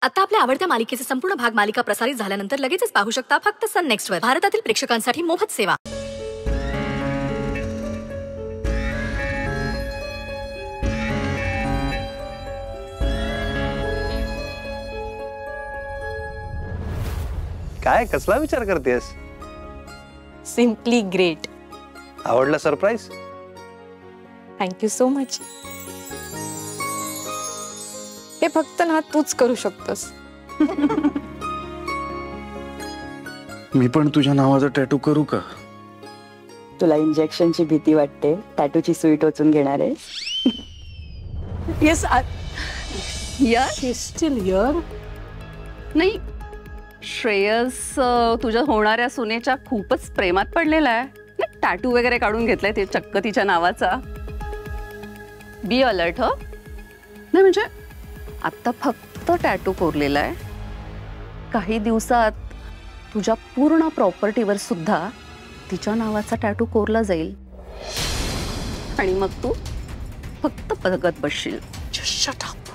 आता आपल्या आवडत्या मालिकेचे संपूर्ण भाग मालिका प्रसारित झाल्यानंतर लगेचच पाहू शकता फक्त सन नेक्स्ट वर. भारतातील प्रेक्षकांसाठी मोफत सेवा. काय कसला विचार करतेस? Simply great. आवडला सरप्राईज? Thank you so much. हे फक्त ना तूच करू शकतोस. मी पण तुझ्या नावाचा टॅटू करू का? तुला इंजेक्शनची भीती वाटते, टॅटूची सुई टोचून घेणार आहे. Yes she steel here. नाही, श्रेयस तुझ्या होणाऱ्या सुनेच्या खूपच प्रेमात पडलेला आहे. टॅटू वगैरे काढून घेतलाय ते चक्क तिच्या नावाचा. Be alert. नाही म्हणजे आता फक्त टॅटू कोरलेला आहे. काही दिवसात तुझ्या पूर्ण प्रॉपर्टीवर सुद्धा तिच्या नावाचा टॅटू कोरला जाईल आणि मग तू फक्त बघत बसशील. Shut up.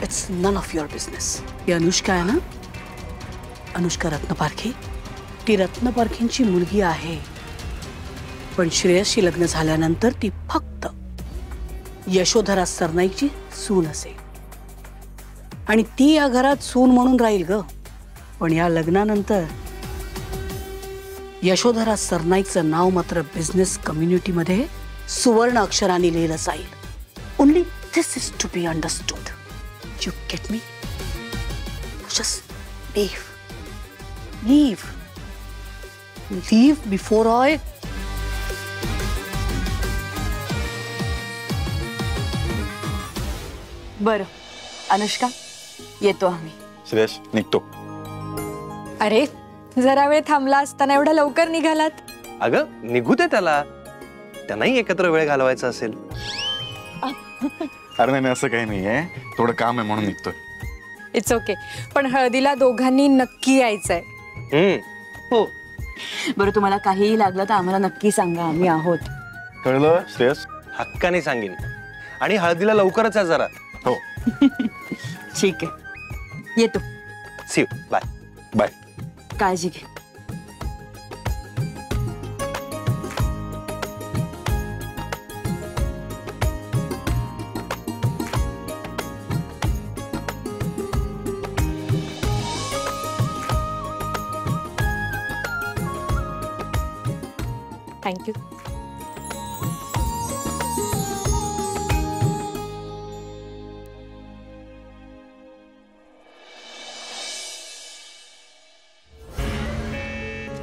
It's none of your business. ही अनुष्का आहे ना, अनुष्का रत्नपारखी. ती रत्नपारखींची मुलगी आहे, पण श्रेयसशी लग्न झाल्यानंतर ती फक्त यशोधरा सरनाईकची सून असेल आणि ती या घरात सून म्हणून राहील ग. पण या लग्नानंतर यशोधरा सरनाईकचं नाव मात्र बिझनेस कम्युनिटीमध्ये सुवर्ण अक्षरांनी लिहिलं जाईल. Only this is to be understood. You get me? Just leave before I. बरं अनुष्का, येतो आम्ही. श्रेयस निघतो. अरे जरा वेळ थांबला असताना एवढा लवकर निघालात? अगं निघू दे त्याला, त्यांनाही एकत्र वेळ घालवायचा असेल. अरे नाही असं काही नाहीये, थोडं काम आहे म्हणून निघतोय. It's okay. पण हळदीला दोघांनी नक्की यायचंय. हो. बरं तुम्हाला काहीही लागलं तर आम्हाला नक्की सांगा, आम्ही आहोत. कळलं श्रेयस? हक्काने सांगेन. आणि हळदीला लवकरच आहे जरा. हो. ठीक आहे, येतो. See you. बाय. बाय. काळजी घे. थँक्यू.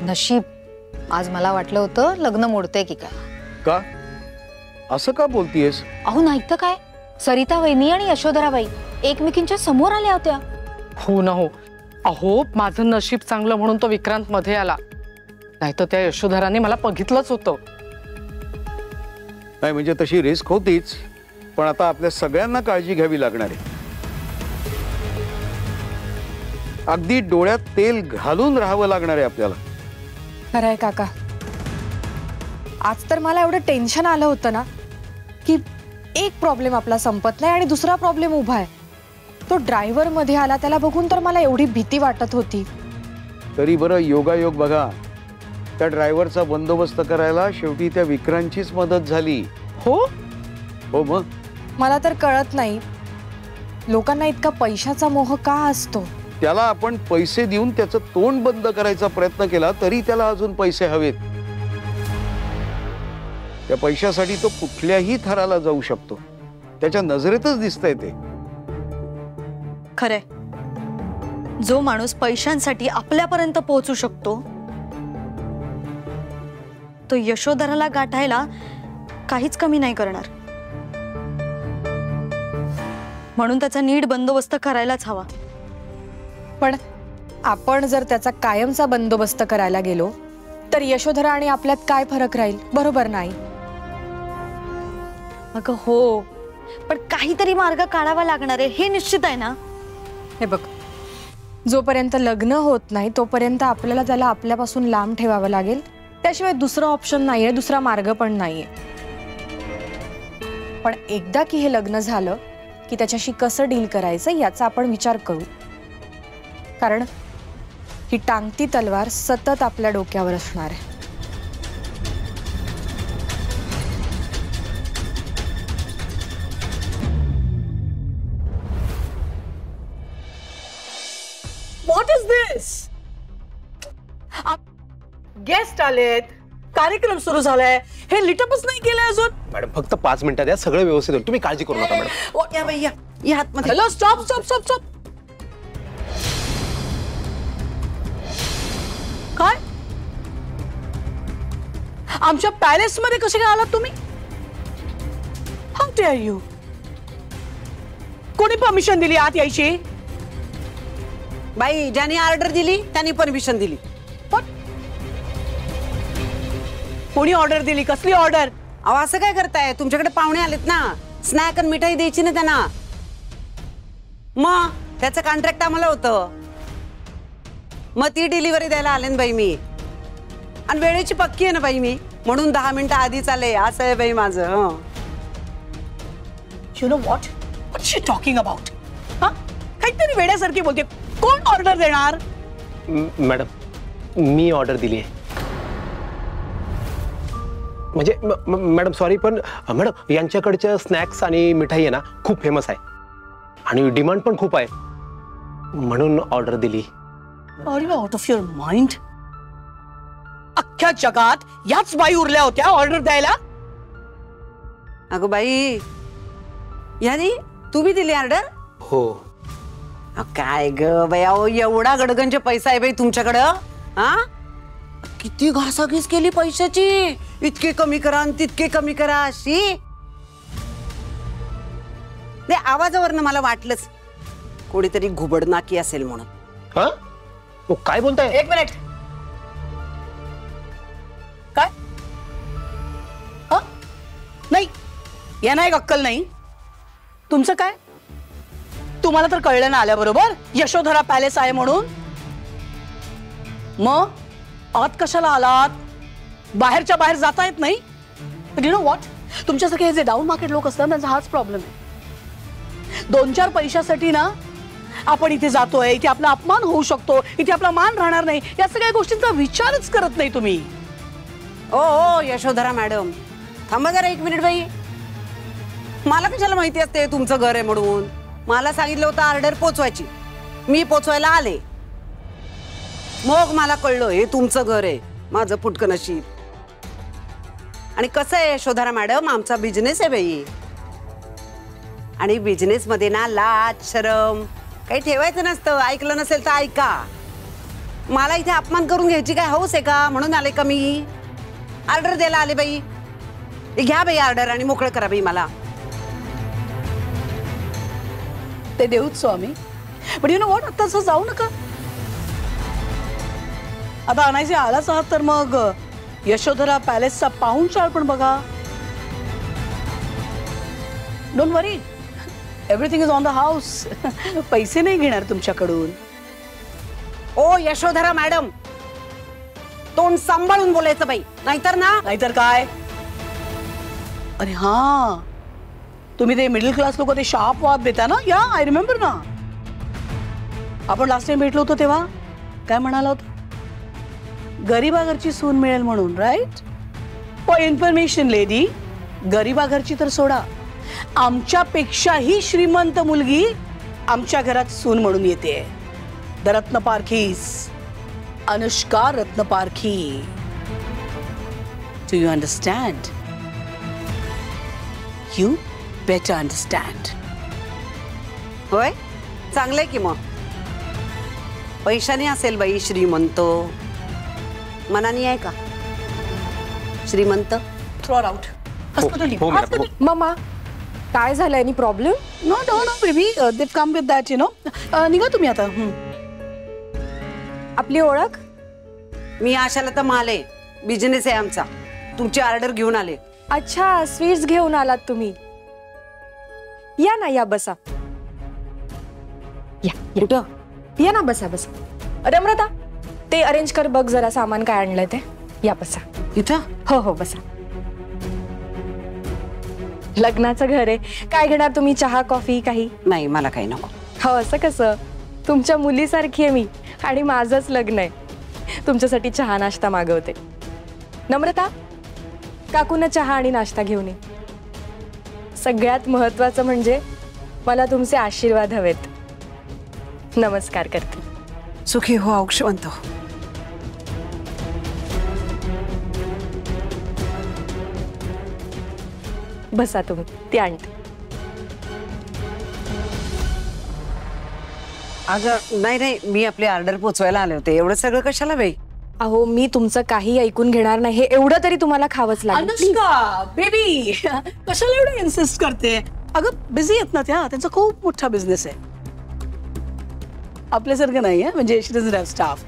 नशीब, आज मला वाटलं होतं लग्न मोडते की काय. का असं का बोलतीयस? अहो नाही तर काय, सरिता वहिनी आणि यशोधराबाई एकमेकींच्या समोर आल्या होत्या. हो ना हो. अहो माझं नशीब चांगलं म्हणून तो विक्रांत मध्ये आला, नाहीतर त्या यशोधराने मला बघितलंच होतं. नाही म्हणजे तशी रिस्क होतीच, पण आता आपल्या सगळ्यांना काळजी घ्यावी लागणार आहे. अगदी डोळ्यात तेल घालून राहावं लागणार आहे आपल्याला. खरंय काका, आज तर मला एवढं टेन्शन आलं होतं ना की एक प्रॉब्लेम आपला संपत नाही आणि दुसरा प्रॉब्लेम उभा आहे. तो ड्रायव्हर मध्ये आला, त्याला बघून तर मला एवढी भीती वाटत होती. तरी बरं योगायोग बघा, त्या ड्रायव्हरचा बंदोबस्त करायला शेवटी त्या विक्रांतचीच मदत झाली. हो हो मग. मला तर कळत नाही लोकांना इतका पैशाचा मोह का असतो. त्याला आपण पैसे देऊन त्याचं तोंड बंद करायचा प्रयत्न केला तरी त्याला अजून पैसे हवेत. त्या पैशासाठी तो कुठल्याही थराला जाऊ शकतो. त्याच्या नजरेतच दिसतंय ते. खरंय, जो माणूस पैशांसाठी आपल्यापर्यंत पोहोचू शकतो तो यशोधराला गाठायला काहीच कमी नाही करणार. म्हणून त्याचा नीट बंदोबस्त करायलाच हवा. पण आपण जर त्याचा कायमचा बंदोबस्त करायला गेलो तर यशोधरा आणि आपल्यात काय फरक राहील? बरोबर नाही. अगं हो, पण काहीतरी मार्ग काढावा लागणार आहे हे निश्चित आहे ना. हे बघ, जोपर्यंत लग्न होत नाही तोपर्यंत आपल्याला त्याला आपल्यापासून लांब ठेवावं लागेल. त्याशिवाय दुसरा ऑप्शन नाहीये, दुसरा मार्ग पण नाहीये. पण एकदा की हे लग्न झालं की त्याच्याशी कसं डील करायचं याचा आपण विचार करू, कारण ही टांगती तलवार सतत आपल्या डोक्यावर असणार आहे. What is this? गेस्ट आलेत, कार्यक्रम सुरू झालाय, हे लिटअपच नाही केलंय अजून. मॅडम फक्त 5 मिनिटात या सगळं व्यवस्थित होईल, तुम्ही काळजी करू नका मॅडम. या बाई या आतमध्ये. Hello, stop stop stop stop. काय आमच्या पॅलेस मध्ये कसे काय आलात तुम्ही? How dare you? कोणी परमिशन दिली आत यायची? बाई ज्याने ऑर्डर दिली त्यांनी परमिशन दिली. कोणी ऑर्डर दिली? कसली ऑर्डर? अहो असं काय करताय? तुमच्याकडे पाहुणे आलेत ना, स्नॅक आणि मिठाई द्यायची ना त्यांना. मग त्याचं कॉन्ट्रॅक्ट आम्हाला होतं, मग ती डिलिव्हरी द्यायला आले ना बाई मी. आणि वेळेची पक्की आहे ना बाई मी, म्हणून 10 मिनिटं आधीच आले. असं आहे बाई माझं. You know what what she talking about? हा, काहीतरी वेड्यासारखी बोलते. कोण ऑर्डर देणार? मॅडम मी ऑर्डर दिली आहे. म्हणजे मॅडम सॉरी, पण मॅडम यांच्याकडच्या स्नॅक्स आणि मिठाई आहे ना खूप फेमस आहे आणि डिमांड पण खूप आहे, म्हणून ऑर्डर दिली. Are you out of your mind? अख्ख्या जगात याच बाई उरल्या होत्या ऑर्डर द्यायला. अगं बाई, यानी तू बी दिली ऑर्डर? हो. काय ग बाई, अहो एवढा गडगंज पैसा आहे बाई तुमच्याकडं. हा, किती घासाघीस केली पैशाची. इतके कमी करा आणि तितके कमी करा अशी. आवाजावरनं मला वाटलंच कोणीतरी घुबडनाकी असेल म्हणून. हा, काय बोलताय? एक मिनिट. काय? नाही, या नाही अक्कल नाही. तुमचं काय? तुम्हाला तर कळलं ना आल्याबरोबर यशोधरा पॅलेस आहे म्हणून. मग आत कशाला आलात? बाहेरच्या बाहेर जाता येत नाही? यू नो व्हॉट, तुमच्यासारखे हे जे डाऊन मार्केट लोक असतात त्यांचा हाच प्रॉब्लेम आहे. 2-4 पैशासाठी ना आपण इथे जातोय, इथे आपला अपमान होऊ शकतो, इथे आपला मान राहणार नाही, या सगळ्या गोष्टींचा विचारच करत नाही तुम्ही. ओ यशोधरा मॅडम, थांबा जरा 1 मिनिट बाई. मला कशाला माहिती असते तुमचं घर आहे म्हणून? मला सांगितलं होतं ऑर्डर पोचवायची, मी पोचवायला आले. मग मला कळलं हे तुमचं घर आहे. माझं फुटकं नशीब. आणि कसं आहे यशोधरा मॅडम, आमचा बिझनेस आहे बाई, आणि बिझनेस मध्ये ना लाज शरम काही ठेवायचं नसतं. ऐकलं नसेल तर ऐका. मला इथे अपमान करून घ्यायची काय हौस आहे का? म्हणून आले का मी? ऑर्डर द्यायला आले बाई. घ्या बाई ऑर्डर आणि मोकळं करा बाई मला. ते देऊच स्वामी. पण यू नो व्हॉट, आता असं जाऊ नका. आता आणायचे आलाच आहात तर मग यशोधरा पॅलेसचा पाहुणचाळ पण बघा. Don't worry, everything is on the house. पैसे नाही घेणार तुमच्याकडून. ओ यशोधरा मॅडम, तोंड सांभाळून बोलायचं बाई, नाहीतर ना. नाहीतर काय? अरे हा, तुम्ही ते मिडल क्लास लोक ते शार्प वाद देता ना. या, आय रिमेंबर ना, आपण लास्ट टाइम भेटलो होतो तेव्हा काय म्हणाला होता? गरीबा घरची सून मिळेल म्हणून, राईट? फॉर इन्फॉर्मेशन लेडी, गरीबा घरची तर सोडा, आमच्यापेक्षाही श्रीमंत मुलगी आमच्या घरात सून म्हणून येते. The Ratnaparkhis, Anushka Ratnaparkhi. Do you understand? You better understand. होय, चांगलंय की मग. पैशाने असेल बाई श्रीमंत, मनाने आहे का श्रीमंत? Throw out. मम्मा, काय झालं? Any problem? No no no baby, they come with that, you know. निघा तुम्ही आता. आपली ओळख? मी आशाला तर माले, बिझनेस आहे आमचा. तुमची ऑर्डर घेऊन आले. अच्छा, स्वीट्स घेऊन आलात तुम्ही. या ना, या बसा. कुठं? या ना, बसा बसा. रमरता, ते अरेंज कर बघ जरा, सामान काय आणलंय ते. या बसा. इथं? हो हो, बसा. लग्नाचं घर आहे, काय घेणार तुम्ही? चहा कॉफी काही? नाही मला काही नको. हो असं कसं? तुमच्या मुलीसारखी आहे मी आणि माझंच लग्न आहे. तुमच्यासाठी चहा नाश्ता मागवते. नम्रता, काकूंना चहा आणि नाश्ता घेऊन ये. सगळ्यात महत्वाचं म्हणजे मला तुमचे आशीर्वाद हवेत. नमस्कार करते. सुखी हो, औक्षवंत हो. बसा तुम्ही, ती आणते. अगं नाही नाही, मी आपली ऑर्डर पोचवायला आले होते. एवढं सगळं कशाला बाई? अहो मी तुमचं काही ऐकून घेणार नाही. हे एवढं तरी तुम्हाला खावंच लागेल. अनुष्का बेबी कशाला एवढं इन्सिस्ट करते? अगं बिझी आहेत ना त्या, त्यांचा खूप मोठा बिझनेस आहे. आपल्यासारखं नाही आहे, म्हणजे शी डझंट हॅव स्टाफ.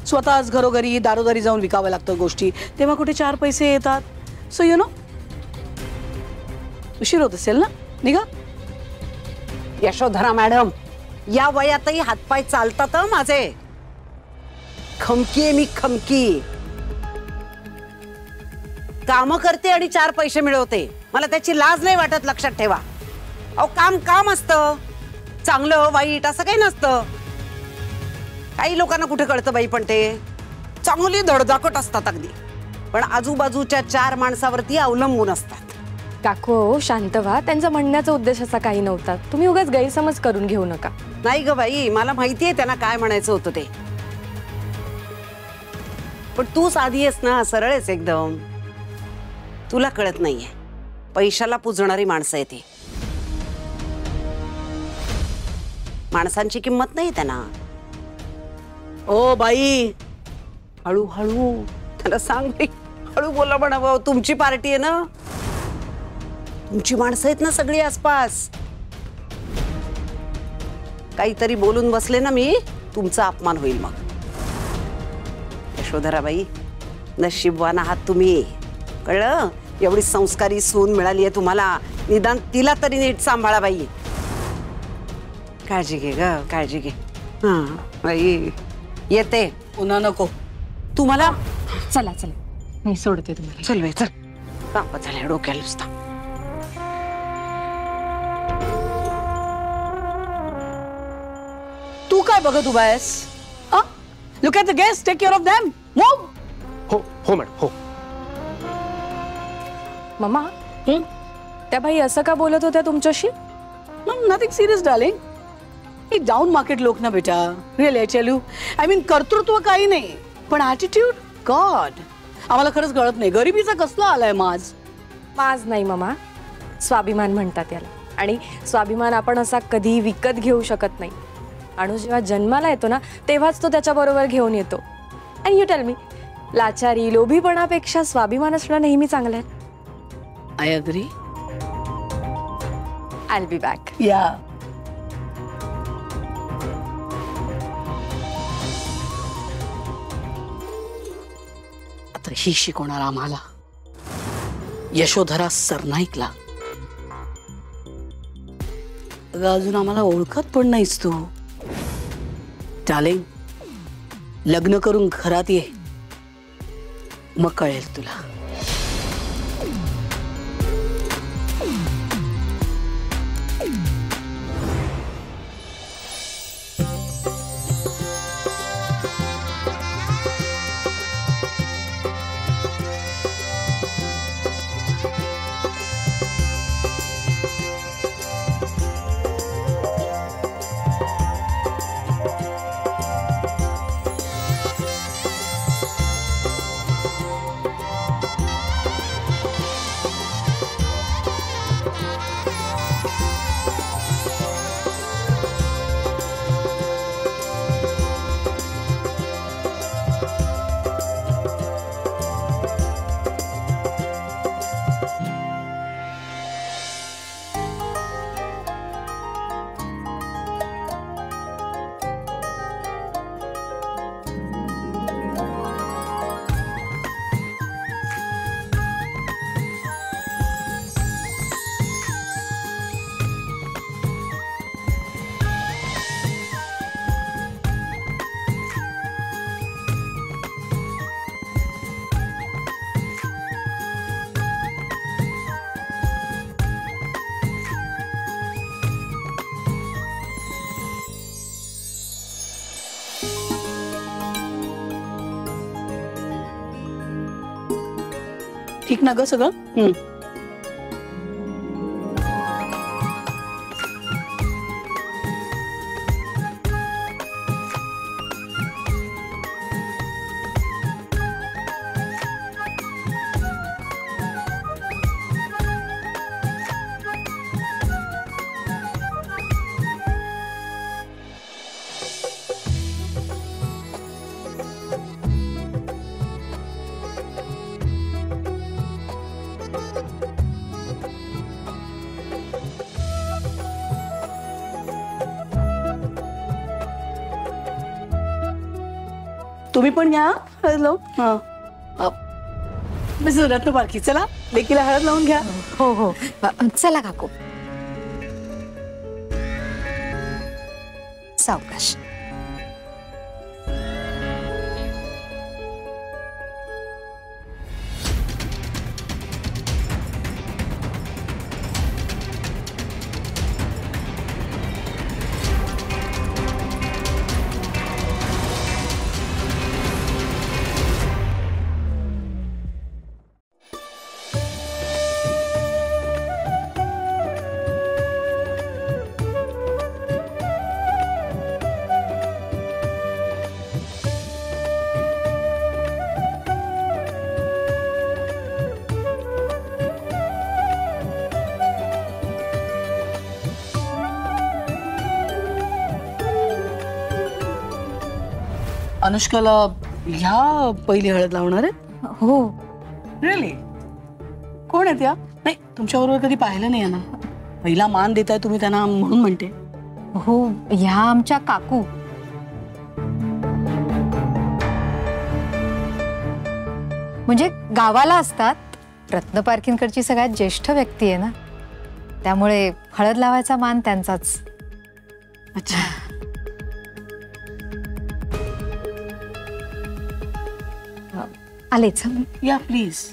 स्वतःच घरोघरी दारोदारी जाऊन विकावं लागतं गोष्टी, तेव्हा कुठे 4 पैसे येतात. सो यु नो, उशीर होत असेल ना, निघा. यशोधरा मॅडम, या वयातही हातपाय चालतात माझे. खमकी आहे मी, खमकी. काम करते आणि 4 पैसे मिळवते. मला त्याची लाज नाही वाटत, लक्षात ठेवा. अहो काम काम असतं, चांगलं वाईट असं काही नसतं. काही लोकांना कुठे कळतं बाई, पण ते चांगली धडधाकट असतात अगदी, पण आजूबाजूच्या 4 माणसावरती अवलंबून असतात. काकू शांत व्हा. त्यांचा म्हणण्याचा उद्देश असा काही नव्हता. तुम्ही उगाच गैरसमज करून घेऊ नका. नाही ग बाई, मला माहितीये त्यांना काय म्हणायचं होतं ते. पण तू साधी आहेस ना, सरळ आहेस एकदम. तुला कळत नाहीये, पैशाला पुजणारी माणसं आहे ती. माणसांची किंमत नाही त्यांना. ओ बाई, हळूहळू त्याला सांग बाई, हळू बोला म्हणावं. तुमची पार्टी आहे ना, तुमची माणसं आहेत ना सगळी आसपास. काहीतरी बोलून बसले ना मी, तुमचा अपमान होईल मग. यशोधराबाई, नशीबवान आहात तुम्ही, कळलं? एवढी संस्कारी सून मिळाली आहे तुम्हाला. निदान तिला तरी नीट सांभाळा बाई. काळजी घे ग, काळजी घे. हा बाई, येते. पुन्हा नको. तुम्हाला चला चला, मी सोडते तुम्हाला. चल बाई चल, तापत झाल्या डोक्याला नुसता. तू काय बघत उभा आहेस? Look at the guest, take care of them. Move. हो हो मॅडम, हो. मम्मा, त्या बाई असं का बोलत होत्या तुमच्याशी? Nothing serious darling. ही डाऊन मार्केट लोक ना बेटा, really I tell you. I mean कर्तृत्व काही नाही, पण ॲटिट्यूड, गॉड, आम्हाला खरंच कळत नाही. गरिबीचा कसला आलाय माज. माज नाही मम्मा, स्वाभिमान म्हणतात याला. आणि स्वाभिमान आपण असा कधी विकत घेऊ शकत नाही. अणू जेव्हा जन्माला येतो ना, तेव्हाच तो त्याच्याबरोबर घेऊन येतो. आणि यू टेल मी, लाचारी लोभीपणापेक्षा स्वाभिमान असणं नेहमी चांगलं आहे. I agree. I will be back. या. आता ही शिकवणार आम्हाला यशोधरा सरनाईकला. अजून आम्हाला ओळखत पण नाहीस तू. डार्लिंग, लग्न करून घरात ये, मग कळेल तुला. ठीक ना ग सगळं? तुम्ही पण घ्या हळद लावून. मिसेस रत्नपारखी चला लेकीला हळद लावून घ्या. हो हो चला काकू. सावकाश. अनुष्काला ह्या पहिली हळद लावणार आहे? हो. रिअली? कोण आहे त्या? नाही तुमच्याबरोबर कधी पाहिलं नाही ना. पहिला मान देताय तुम्ही त्यांना म्हणून म्हणते. हो ह्या आमच्या काकू. म्हणजे गावाला असतात. रत्नपारखींकडची सगळ्यात ज्येष्ठ व्यक्ती आहे ना, त्यामुळे हळद लावायचा मान त्यांचाच. अच्छा. आलेच. या प्लीज.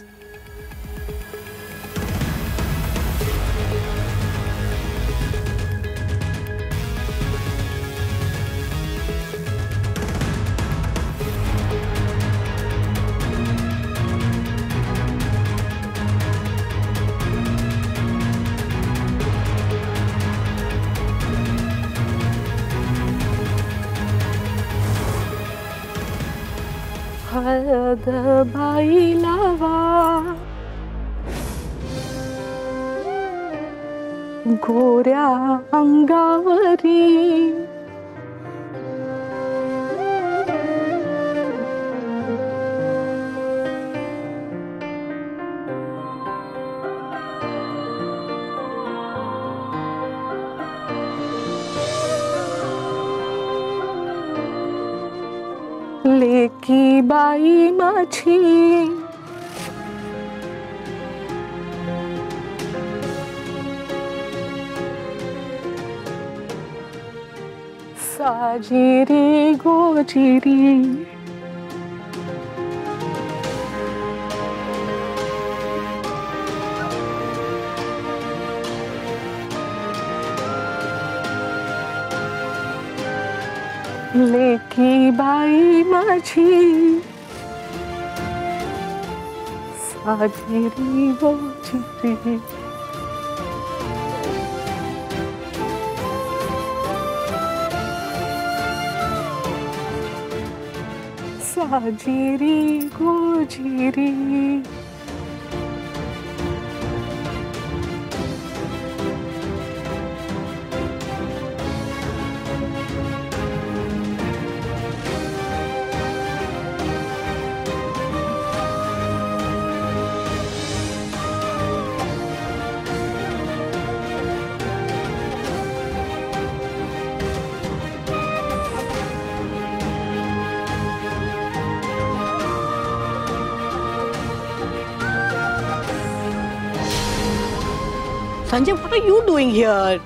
हळद बाई लावा गोऱ्या अंगावरी, लेकी बाई माझी साजिरी गोजिरी, लेकी बाई माझी साजिरी गोजिरी, साजिरी गोजिरी. Sanjay, what are you doing here?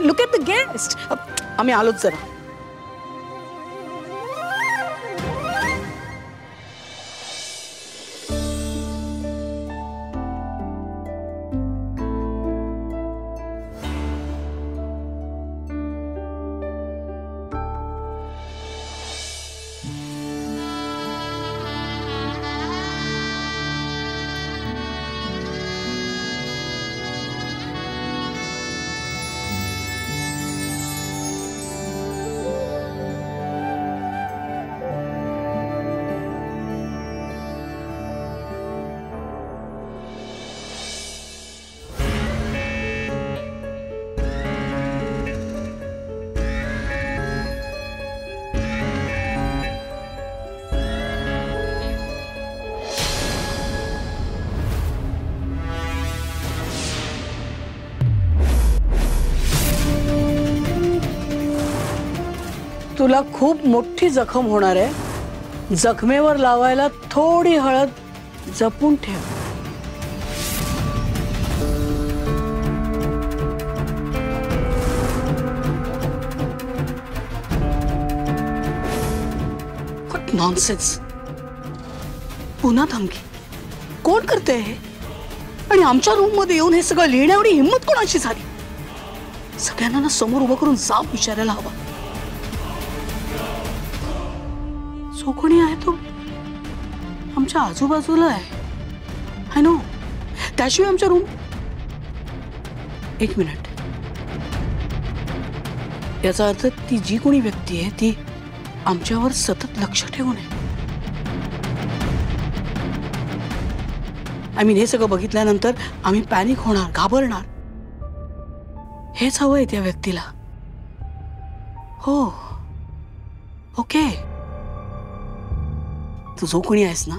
Look at the guest. आम्ही आलोच जरा. तुला खूप मोठी जखम होणार आहे. जखमेवर लावायला थोडी हळद जपून ठेव. What nonsense. पुन्हा धमकी. कोण करते हे? आणि आमच्या रूम मध्ये येऊन हे सगळं लिहिण्या एवढी हिंमत कोणाची झाली? सगळ्यांना ना समोर उभं करून जाब विचारायला हवा. जो कोणी आहे तो आमच्या आजूबाजूला आहे. I know. त्याशिवाय आमच्या रूम. एक मिनिट. याचा अर्थ ती जी कोणी व्यक्ती आहे ती आमच्यावर सतत लक्ष ठेवून आहे. हे सगळं बघितल्यानंतर आम्ही पॅनिक होणार, घाबरणार. हेच हवंय त्या व्यक्तीला. हो, ओके. तू जो कोणी आहेस ना,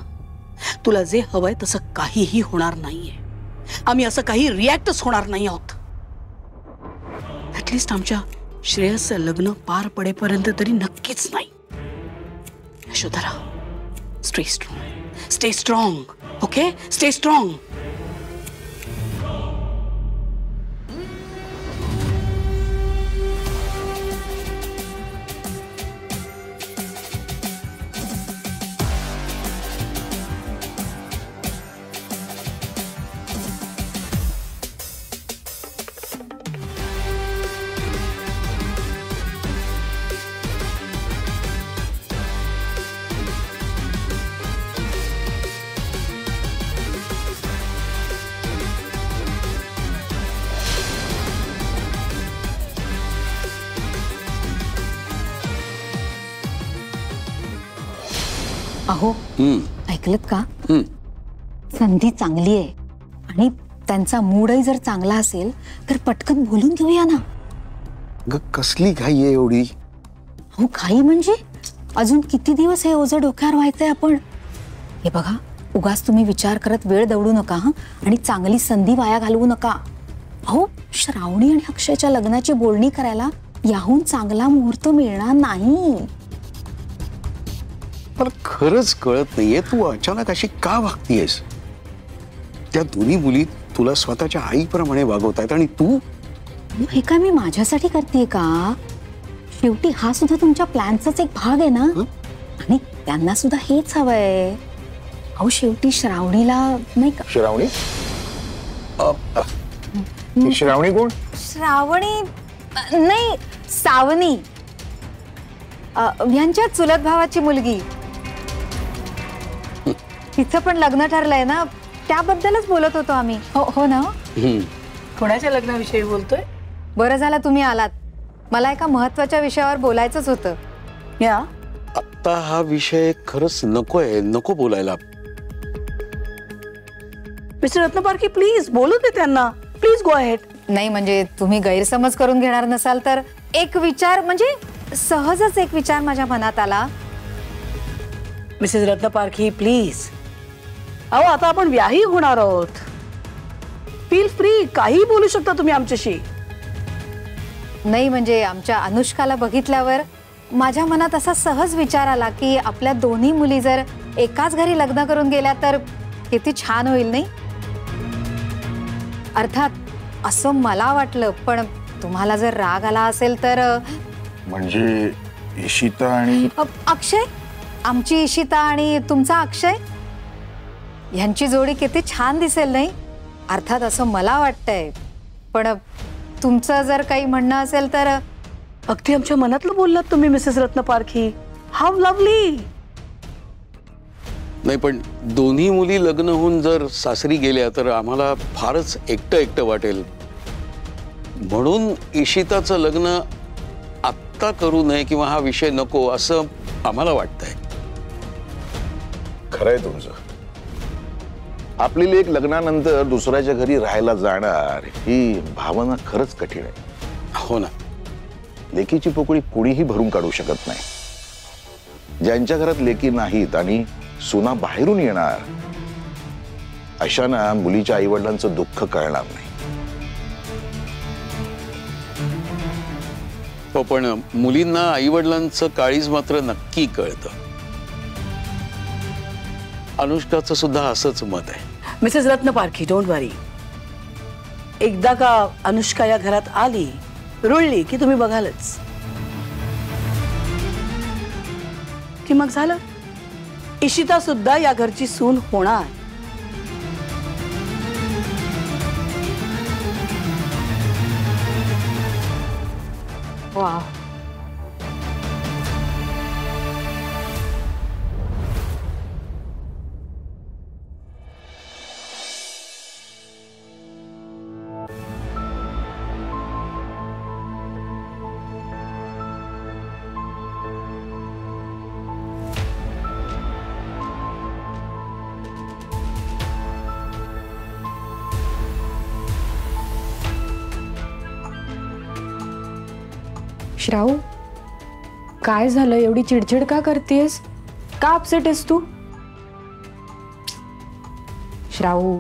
तुला जे हवंय तसं काहीही होणार नाहीये. आम्ही असं काही रिॲक्टच होणार नाही आहोत. ऍटलिस्ट आमच्या श्रेयसचं लग्न पार पडेपर्यंत तरी नक्कीच नाही. Yashodhara, stay strong. Stay strong. Okay, stay strong. अहो, ऐकलत का? संधी चांगली आहे आणि त्यांचा मूडही जर चांगला असेल तर पटकन बोलून घेऊया ना. कसली घाई आहे एवढी? अहो, घाई म्हणजे अजून किती दिवस हे ओझं डोक्यावर व्हायचंय आपण. हे बघा, उगाच तुम्ही विचार करत वेळ दवडू नका हा, आणि चांगली संधी वाया घालवू नका. अहो, श्रावणी आणि अक्षयच्या लग्नाची बोलणी करायला याहून चांगला मुहूर्त मिळणार नाही. मला खरंच कळत नाहीये तू अचानक अशी का वागतीयस. त्या दोन्ही मुली तुला स्वतःच्या आईप्रमाणे वागवतायत आणि तू. हे काय मी माझ्यासाठी करते का? शेवटी हा सुद्धा तुमच्या प्लॅनचाच एक भाग आहे ना. आणि त्यांना सुद्धा हेच हवंय. अहो, शेवटी श्रावणीला नाही का. श्रावणी? श्रावणी कोण? श्रावणी नाही, सावनी. यांच्या चुलत भावाची मुलगी. तिचं पण लग्न ठरलंय ना, त्याबद्दलच बोलत होतो आम्ही. हो ना. कोणाच्या लग्नाविषयी बोलतोय? बरं झालं तुम्ही आलात. मला एका महत्वाच्या विषयावर बोलायचंच होतं. या आता हा विषय खरंच नकोय, नको बोलायला. मिस्टर रत्नपारखी, प्लीज बोलू दे त्यांना. Please go ahead. नाही म्हणजे तुम्ही गैरसमज करून घेणार नसाल तर एक विचार, म्हणजे सहजच एक विचार माझ्या मनात आला. Mrs Ratnaparkhi, please. अहो, आता आपण व्याही होणार आहोत. फील फ्री, काही बोलू शकता तुम्ही आमच्याशी. नाही म्हणजे आमच्या अनुष्काला बघितल्यावर माझ्या मनात असा सहज विचार आला की आपल्या दोन्ही मुली जर एकाच घरी लग्न करून गेल्या तर किती छान होईल नाही. अर्थात असं मला वाटलं, पण तुम्हाला जर राग आला असेल तर. म्हणजे इशिता आणि अक्षय, आमची इशिता आणि तुमचा अक्षय, ह्यांची जोडी किती छान दिसेल नाही. अर्थात असं मला वाटतंय, पण तुमचं जर काही म्हणणं असेल तर. अगदी आमच्या मनातलं बोललात तुम्ही मिसेस रत्नपारखी. How lovely. नाही, पण दोन्ही मुली लग्न होऊन जर सासरी गेल्या तर आम्हाला फारच एकटं एकटं वाटेल. म्हणून इशिताचं लग्न आत्ता करू नये किंवा हा विषय नको असं आम्हाला वाटतंय. खरंय तुमचं. आपली लेक लग्नानंतर दुसऱ्याच्या घरी राहायला जाणार ही भावना खरंच कठीण आहे. हो ना. लेकीची पोकळी कुणीही भरून काढू शकत नाही. ज्यांच्या घरात लेकी नाहीत आणि सुना बाहेरून येणार, अशांना मुलीच्या आईवडिलांचं दुःख कळणार नाही. हो, पण मुलींना आईवडिलांचं काळीज मात्र नक्की कळतं. अनुष्काचं सुद्धा असंच मत आहे. मिसेस रत्न पारखी, डोंट वरी. एकदा का अनुष्का या घरात आली, रुळली की तुम्ही बघालच की मग झालं. इशिता सुद्धा या घरची सून होणार. वा, श्राऊ, काय झालं? एवढी चिडचिड का करतेस? का अपसेट आहेस तू? श्राऊ,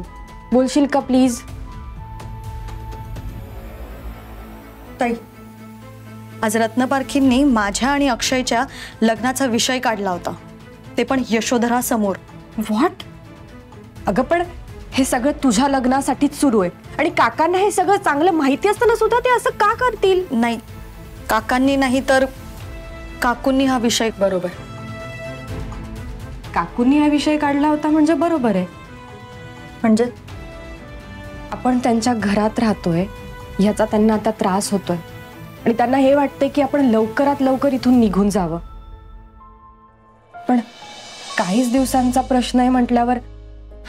बोलशील का प्लीज? ताई, आज रत्नपारखींनी माझ्या आणि अक्षयच्या लग्नाचा विषय काढला होता, ते पण यशोधरा समोर. व्हॉट? अगं पण हे सगळं तुझ्या लग्नासाठीच सुरू आहे आणि काकांना हे सगळं चांगलं माहिती असताना सुद्धा ते असं का करतील? नाही, काकांनी नाही तर काकूंनी हा विषय. बरोबर, काकूंनी हा विषय काढला होता म्हणजे बरोबर आहे. म्हणजे आपण त्यांच्या घरात राहतोय याचा त्यांना आता त्रास होतोय आणि त्यांना हे वाटतंय की आपण लवकरात लवकर इथून निघून जावं. पण काहीच दिवसांचा प्रश्न आहे म्हटल्यावर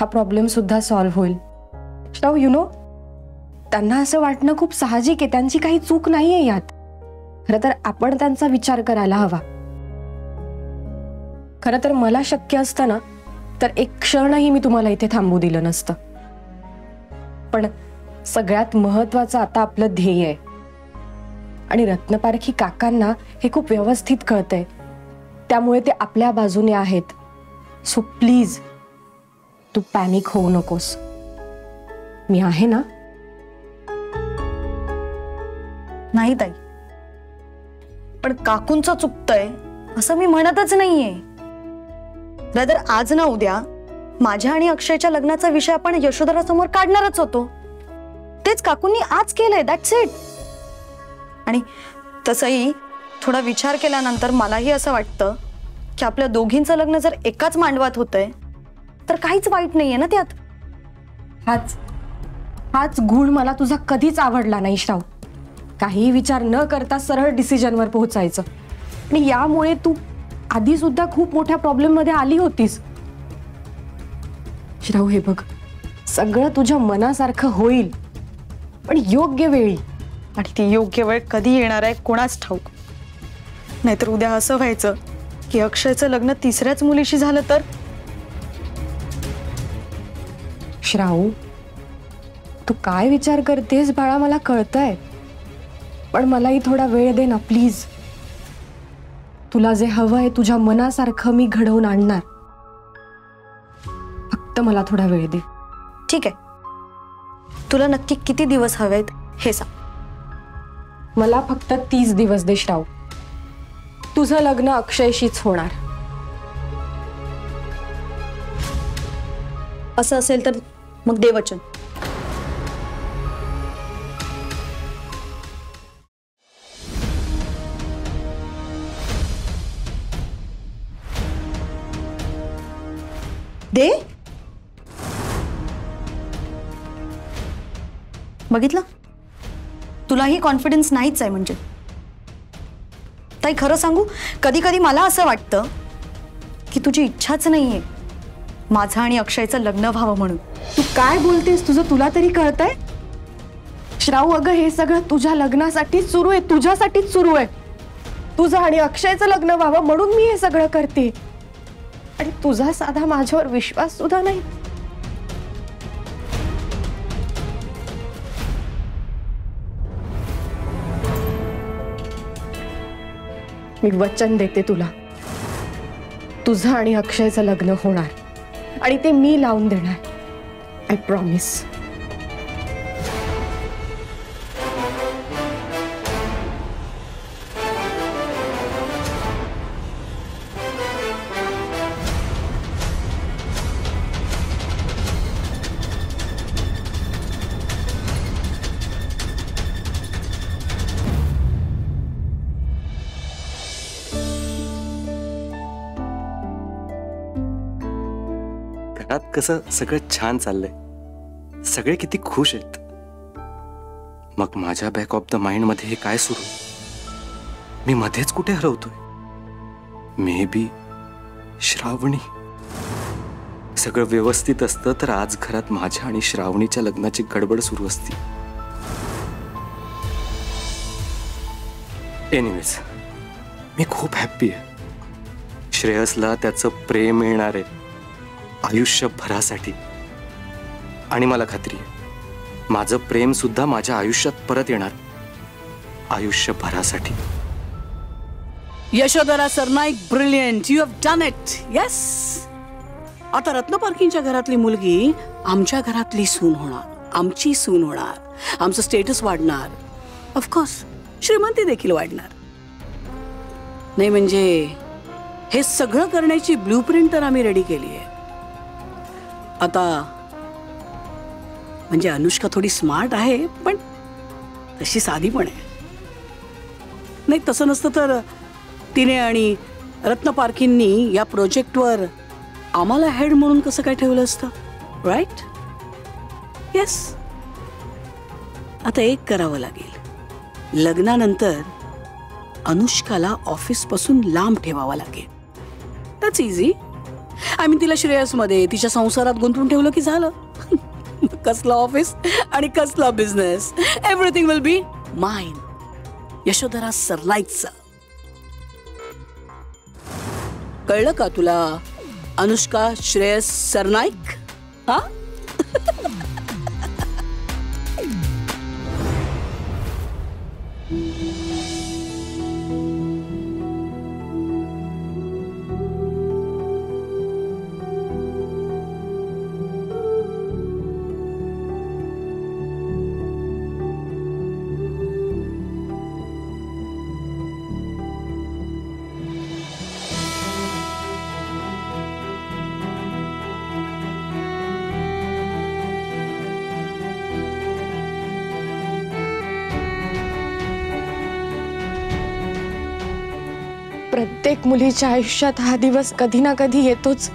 हा प्रॉब्लेम सुद्धा सॉल्व्ह होईल. श्राऊ, यु नो, त्यांना असं वाटणं खूप साहजिक आहे. त्यांची काही चूक नाहीये यात. खरं तर आपण त्यांचा विचार करायला हवा. खरं तर मला शक्य असतं ना तर एक क्षणही मी तुम्हाला इथे थांबू दिलं नसतं. पण सगळ्यात महत्वाचं आता आपलं ध्येय आहे आणि रत्नपारखी काकांना हे खूप व्यवस्थित कळतंय, त्यामुळे ते आपल्या बाजूने आहेत. सो प्लीज तू पॅनिक होऊ नकोस. मी आहे ना. नाही ताई, पण काकूंचं चुकतंय असं मी म्हणतच नाहीये. रादर आज ना उद्या माझ्या आणि अक्षयच्या लग्नाचा विषय आपण यशोधरा समोर काढणारच होतो. तेच काकूंनी आज केलंय, दॅट्स इट. आणि तसंही थोडा विचार केल्यानंतर मलाही असं वाटतं की आपल्या दोघींचं लग्न जर एकाच मांडवात होतंय तर काहीच वाईट नाहीये ना त्यात. हाच गुण मला तुझा कधीच आवडला नाही श्राऊ. काही विचार न करता सरळ डिसिजनवर पोहोचायचं. आणि यामुळे तू आधी सुद्धा खूप मोठ्या प्रॉब्लेम मध्ये आली होतीस. श्राऊ, हे बघ, सगळं तुझ्या मनासारखं होईल, पण योग्य वेळी. आणि ती योग्य वेळ कधी येणार आहे कोणाच ठाऊक. नाहीतर उद्या असं व्हायचं की अक्षयचं लग्न तिसऱ्याच मुलीशी झालं तर. श्राऊ, तू काय विचार करतेस बाळा मला कळतंय, पण मलाही थोडा वेळ दे ना प्लीज. तुला जे हवंय तुझ्या मनासारखं मी घडवून आणणार. फक्त मला थोडा वेळ दे. ठीक आहे, तुला नक्की किती दिवस हवेत हे सांग. मला फक्त 30 दिवस दे श्राऊ. तुझं लग्न अक्षयशीच होणार. असं असेल तर मग दे वचन. दे. बघितलं, तुलाही कॉन्फिडन्स नाहीच आहे म्हणजे. ताई, खरं सांगू, कधी कधी मला असं वाटतं की तुझी इच्छाच नाहीये माझं आणि अक्षयचं लग्न व्हावं म्हणून. तू काय बोलतेस? तुझं तुला तरी कळतंय? श्राऊ, अगं हे सगळं तुझ्या लग्नासाठीच सुरू आहे, तुझ्यासाठीच सुरू आहे. तुझं आणि अक्षयचं लग्न व्हावं म्हणून मी हे सगळं करते. आणि तुझा साधा माझ्यावर विश्वास सुद्धा नाही. मी वचन देते तुला, तुझं आणि अक्षयचं लग्न होणार आणि ते मी लावून देणार. I promise. घरात कसं सगळं छान चाललंय, सगळे किती खुश आहेत. मग माझ्या बॅक ऑफ द माइंड मध्ये हे काय सुरू, मी मध्येच कुठे हरवतोय? मे बी श्रावणी. सगळं व्यवस्थित असतं तर आज घरात माझ्या आणि श्रावणीच्या लग्नाची गडबड सुरू असती. एनिवेज, मी खूप हॅप्पी आहे. श्रेयसला त्याचं प्रेम मिळणार आहे आयुष्यभरासाठी. आणि मला खात्री आहे माझं प्रेम सुद्धा माझ्या आयुष्यात परत येणार आयुष्यभरासाठी. Yashodhara Sarnaik, brilliant, you have done it. Yes, आता रत्न पारखींच्या घरातली मुलगी आमच्या घरातली सून होणार, आमची सून होणार, आमचं स्टेटस वाढणार, ऑफकोर्स श्रीमंती देखील वाढणार. नाही म्हणजे हे सगळं करण्याची ब्लूप्रिंट तर आम्ही रेडी केली आहे. आता म्हणजे अनुष्का थोडी स्मार्ट आहे, पण तशी साधी पण आहे. नाही तसं नसतं तर तिने आणि रत्न पारखींनी या प्रोजेक्टवर आम्हाला हेड म्हणून कसं काय ठेवलं असतं, राईट? येस. आता एक करावं लागेल, लग्नानंतर अनुष्काला ऑफिस पासून लांब ठेवावा लागेल. That's easy. आम्ही तिला श्रेयसमध्ये तिच्या संसारात गुंतवून ठेवलं की झालं. कसला ऑफिस आणि कसला business, everything will be mine. Yashodhara सरनाईकचं. कळलं का तुला अनुष्का श्रेयस सरनाईक? हा प्रत्येक मुलीच्या आयुष्यात हा दिवस कधी ना कधी येतोच,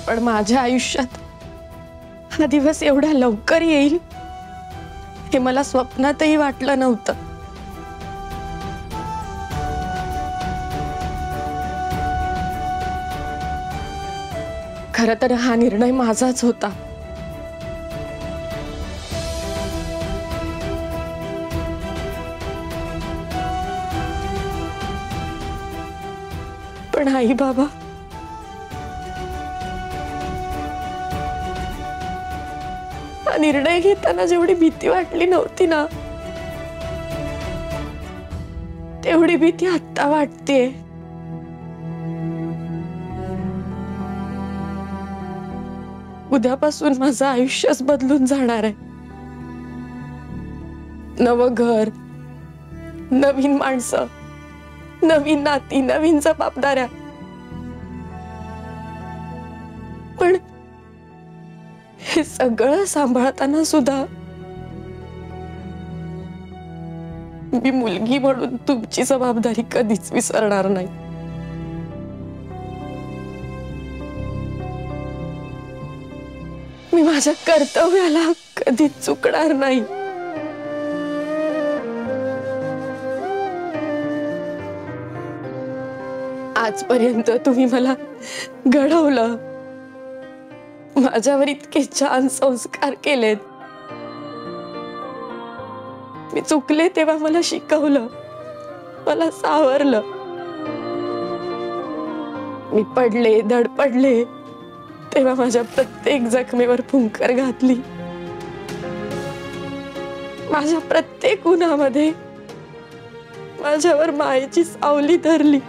पण माझ्या आयुष्यात हा दिवस एवढा लवकर येईल हे मला स्वप्नातही वाटलं नव्हतं. खरं तर हा निर्णय माझाच होता. पण आई बाबा, हा निर्णय घेताना जेवढी भीती वाटली नव्हती ना, तेवढी भीती आत्ता वाटते. उद्यापासून माझं आयुष्यच बदलून जाणार आहे. नवं घर, नवीन माणसं, नवीन नाती, नवीन जबाबदाऱ्या. पण हे सगळं सांभाळताना सुद्धा मी मुलगी म्हणून तुमची जबाबदारी कधीच विसरणार नाही. मी माझ्या कर्तव्याला कधीच चुकणार नाही. आजपर्यंत तुम्ही मला घडवलं, माझ्यावर इतके छान संस्कार केलेत. मी चुकले तेव्हा मला शिकवलं, मला सावरलं. मी पडले, धडपडले तेव्हा माझ्या प्रत्येक जखमेवर फुंकर घातली. माझ्या प्रत्येक उन्हामध्ये माझ्यावर मायेची सावली धरली.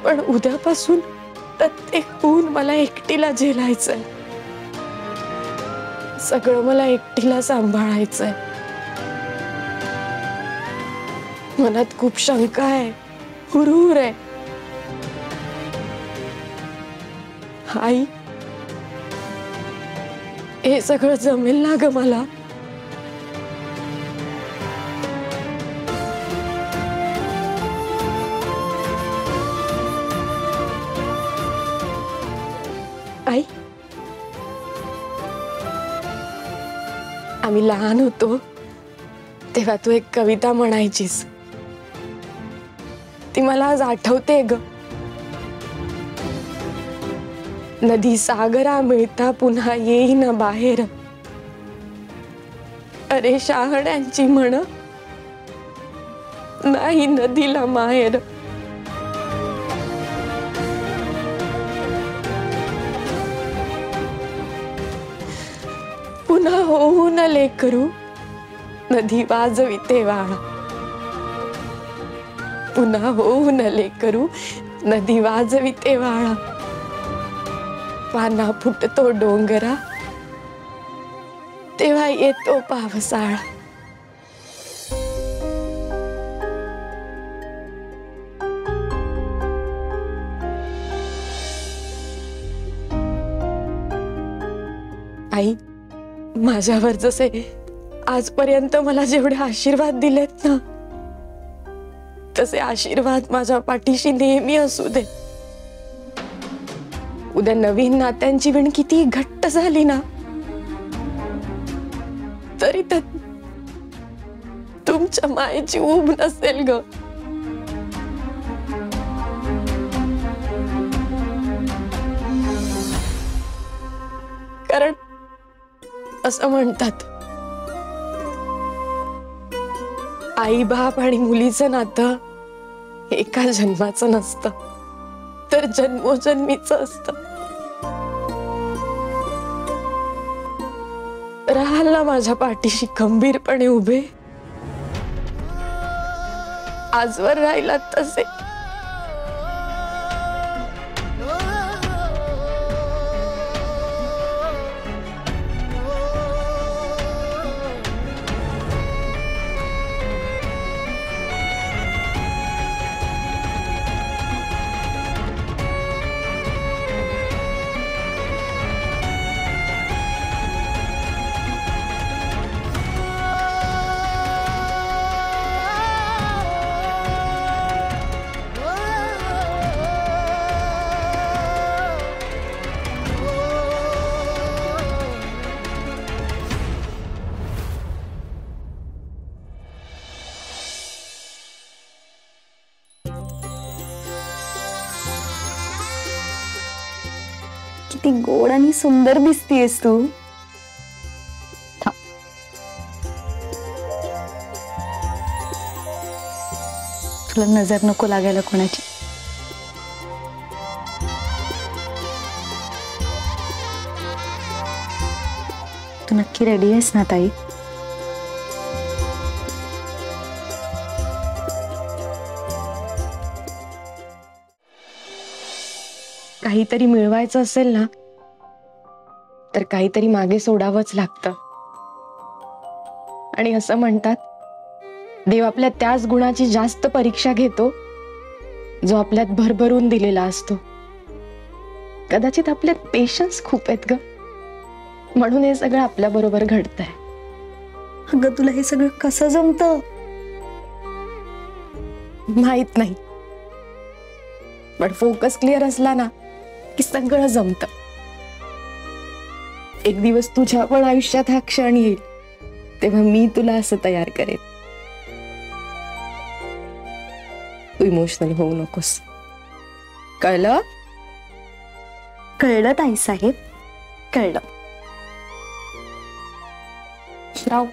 पण उद्यापासून प्रत्येक ऊन मला एकटीला झेलायचंय, सगळं मला एकटीला सांभाळायचंय. मनात खूप शंका आहे, हुरहुर आहे. आई, हे सगळं जमेल ना ग मला? आई, आम्ही लहान होतो तेव्हा तू एक कविता म्हणायचीस, ती मला आज आठवते ग. नदी सागरा मिळता पुन्हा येईना बाहेर, अरे शहाण्यांची म्हण नाही नदीला माहेर. पुन्हा होऊन लेकरू नदी वाजविते वाळा, पुन्हा होऊन लेकरू नदी वाजविते वाळा. पाना फुटतो डोंगरा तेव्हा येतो पावसाळा. आई, माझ्यावर जसे आजपर्यंत मला जेवढे आशीर्वाद दिलेत ना, तसे आशीर्वाद माझ्या पाठीशी नेहमी असू दे. उद्या नवीन नात्यांची विण किती घट्ट झाली ना, तरी त्यात तुमच्या मायेची ऊब नसेल ग. कारण असं म्हणतात, आई बाप आणि मुलीचं नातं एका जन्माचं नसतं, तर जन्मोजन्मीचं असतं. राहाल ना माझ्या पाठीशी खंबीरपणे उभे, आजवर राहिला तसे. किती गोड आणि सुंदर दिसतीयस तू. तुला नजर नको लागायला कोणाची. तू नक्की रेडी आहेस ना ताई? काहीतरी मिळवायचं असेल ना, तर काहीतरी मागे सोडावंच लागतं. आणि असं म्हणतात, देव आपल्या त्याच गुणाची जास्त परीक्षा घेतो जो आपल्यात भरभरून दिलेला असतो. कदाचित आपल्यात पेशन्स खूप आहेत ग, म्हणून हे सगळं आपल्या बरोबर घडतंय. अगं, तुला हे सगळं कसं जमतं माहित नाही, पण फोकस क्लिअर असला ना की सगळं जमतं. एक दिवस तुझ्या पण आयुष्यात हा क्षण येईल, तेव्हा मी तुला असं तयार करेन. तू इमोशनल होऊ नकोस, कळलं? कळलं ताई साहेब, कळलं. राव,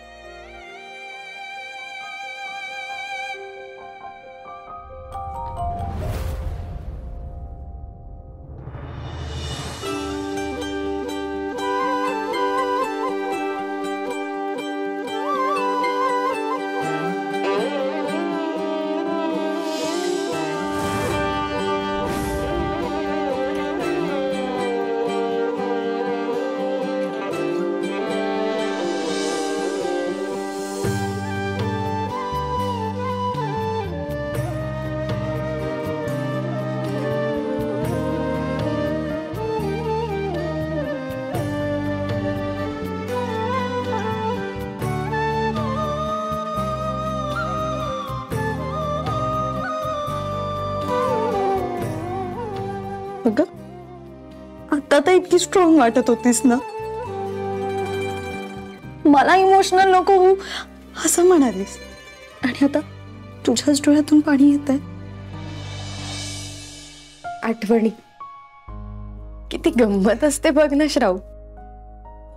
आत्ता तर इतकी स्ट्रॉंग वाटत होतीस ना, मला इमोशनल नको होऊ असं म्हणालीस, आणि आता तुझ्याच डोळ्यातून पाणी येत आहे. आठवणी किती गंमत असते बघ ना श्राव.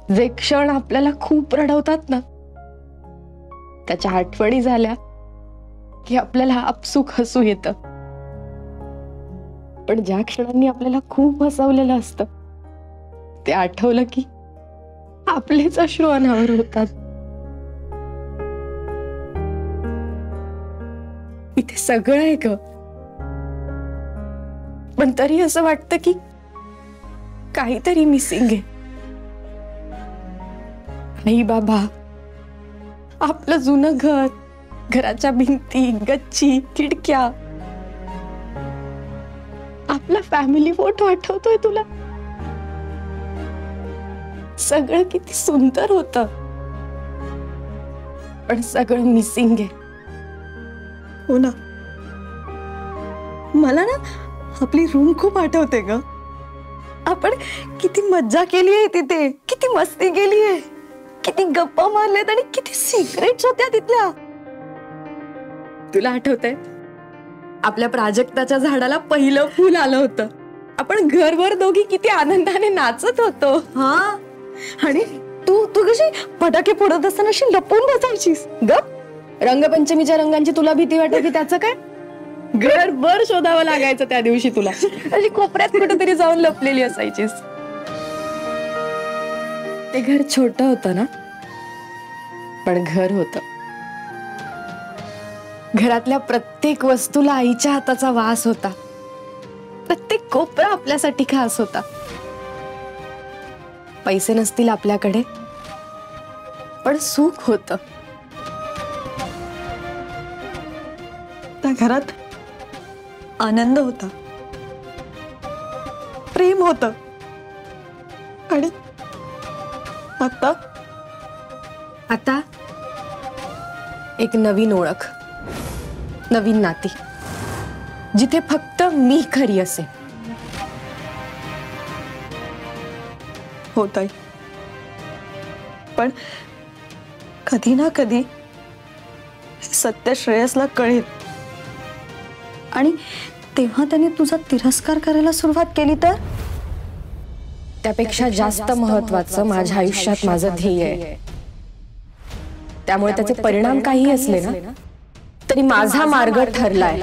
जे क्षण आपल्याला खूप रडवतात ना, त्याच्या आठवणी झाल्या की आपल्याला आपसुक हसू येतं. पण ज्या क्षणांनी आपल्याला खूप हसवलेलं असतं ते आठवलं की आपलेच अश्रू अनावर होतात. इथे सगळं आहे ग, पण तरी असं वाटतं की काहीतरी मिसिंग आहे. आई बाबा, आपलं जुनं घर, घराच्या भिंती, गच्ची, खिडक्या, आपला फॅमिली फोटो आठवतोय तुला? सगळं किती सुंदर होतं, पण सगळं मिसिंग आहे. हो ना, मला ना आपली रूम खूप आठवते ग. आपण किती मज्जा केली आहे तिथे, किती मस्ती केली आहे, किती गप्पा मारल्यात आणि किती सिक्रेट्स होत्या तिथल्या. तुला आठवतंय आपल्या प्राजक्ताच्या झाडाला पहिलं फूल आलं होतं, आपण घरभर दोघी किती आनंदाने नाचत होतो. हा, आणि तू तू कशी फटाके फोडत असताना अशी लपून बसायचीस ग. रंगपंचमीच्या रंगांची तुला भीती वाटायची, त्याचं काय? घरभर शोधावं लागायचं त्या दिवशी तुला. अशी कोपऱ्यात कुठेतरी जाऊन लपलेली असायचीस. ते घर छोटं होतं ना, पण घर होतं. घरातल्या प्रत्येक वस्तूला आईच्या हाताचा वास होता. प्रत्येक कोपरा आपल्यासाठी खास होता. पैसे नसतील आपल्याकडे, पण सुख होतं. त्या घरात आनंद होता, प्रेम होतं. आणि आता आता एक नवीन ओळख, नवीन नाती, जिथे फक्त मी खरी असे. होत आहे, पण कधी ना कधी हे सत्य श्रेयसला कळेल, आणि तेव्हा त्याने तुझा तिरस्कार करायला सुरुवात केली तर? त्यापेक्षा जास्त महत्वाचं माझ्या आयुष्यात माझं ध्येय आहे. त्यामुळे त्याचे परिणाम काही असले ना तरी माझा मार्ग ठरलाय.